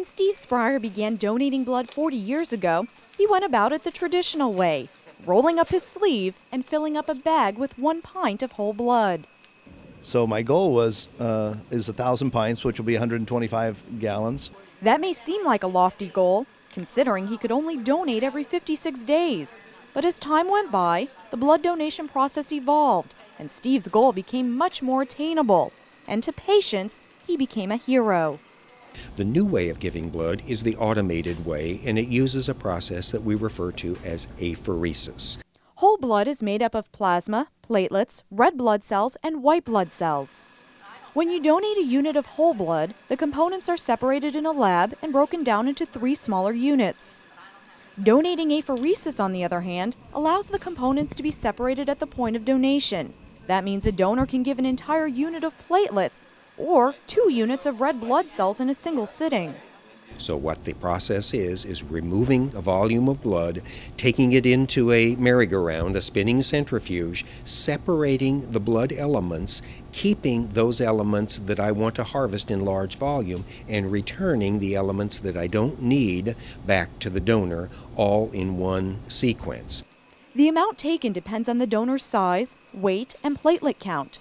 When Steve Spryer began donating blood 40 years ago, he went about it the traditional way, rolling up his sleeve and filling up a bag with 1 pint of whole blood. So my goal is 1,000 pints, which will be 125 gallons. That may seem like a lofty goal, considering he could only donate every 56 days. But as time went by, the blood donation process evolved, and Steve's goal became much more attainable. And to patients, he became a hero. The new way of giving blood is the automated way, and it uses a process that we refer to as apheresis. Whole blood is made up of plasma, platelets, red blood cells, and white blood cells. When you donate a unit of whole blood, the components are separated in a lab and broken down into 3 smaller units. Donating apheresis, on the other hand, allows the components to be separated at the point of donation. That means a donor can give an entire unit of platelets or 2 units of red blood cells in a single sitting. So what the process is removing a volume of blood, taking it into a merry-go-round, a spinning centrifuge, separating the blood elements, keeping those elements that I want to harvest in large volume, and returning the elements that I don't need back to the donor, all in one sequence. The amount taken depends on the donor's size, weight, and platelet count.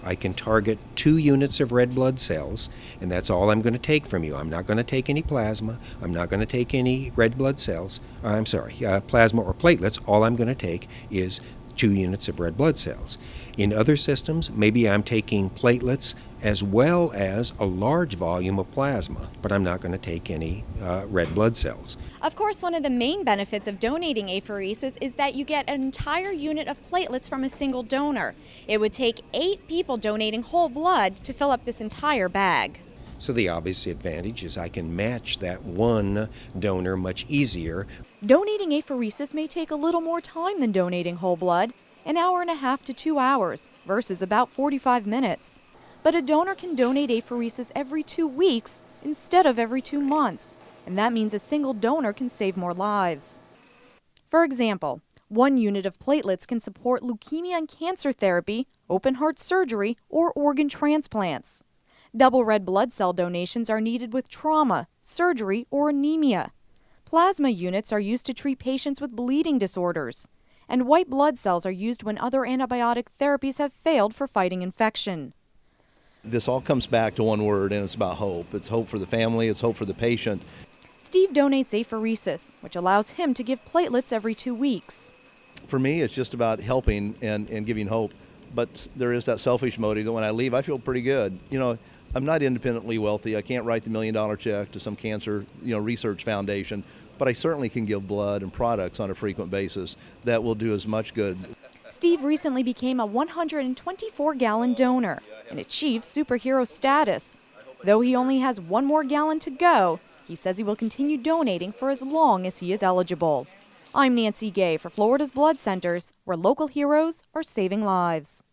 I can target 2 units of red blood cells, and that's all I'm going to take from you. I'm not going to take any plasma. I'm not going to take any red blood cells. Plasma or platelets. All I'm going to take is 2 units of red blood cells. In other systems, maybe I'm taking platelets as well as a large volume of plasma, but I'm not going to take any red blood cells. Of course, one of the main benefits of donating apheresis is that you get an entire unit of platelets from a single donor. It would take 8 people donating whole blood to fill up this entire bag. So the obvious advantage is I can match that one donor much easier. Donating apheresis may take a little more time than donating whole blood, 1.5 hours to 2 hours versus about 45 minutes. But a donor can donate apheresis every 2 weeks instead of every 2 months, and that means a single donor can save more lives. For example, 1 unit of platelets can support leukemia and cancer therapy, open heart surgery, or organ transplants. Double red blood cell donations are needed with trauma, surgery, or anemia. Plasma units are used to treat patients with bleeding disorders, and white blood cells are used when other antibiotic therapies have failed for fighting infection. This all comes back to one word, and it's about hope. It's hope for the family, it's hope for the patient. Steve donates apheresis, which allows him to give platelets every 2 weeks. For me, it's just about helping and giving hope. But there is that selfish motive that when I leave, I feel pretty good. You know, I'm not independently wealthy. I can't write the $1 million check to some cancer, research foundation, but I certainly can give blood and products on a frequent basis that will do as much good. Steve recently became a 124-gallon donor and achieved superhero status. Though he only has 1 more gallon to go, he says he will continue donating for as long as he is eligible. I'm Nancy Gay for Florida's Blood Centers, where local heroes are saving lives.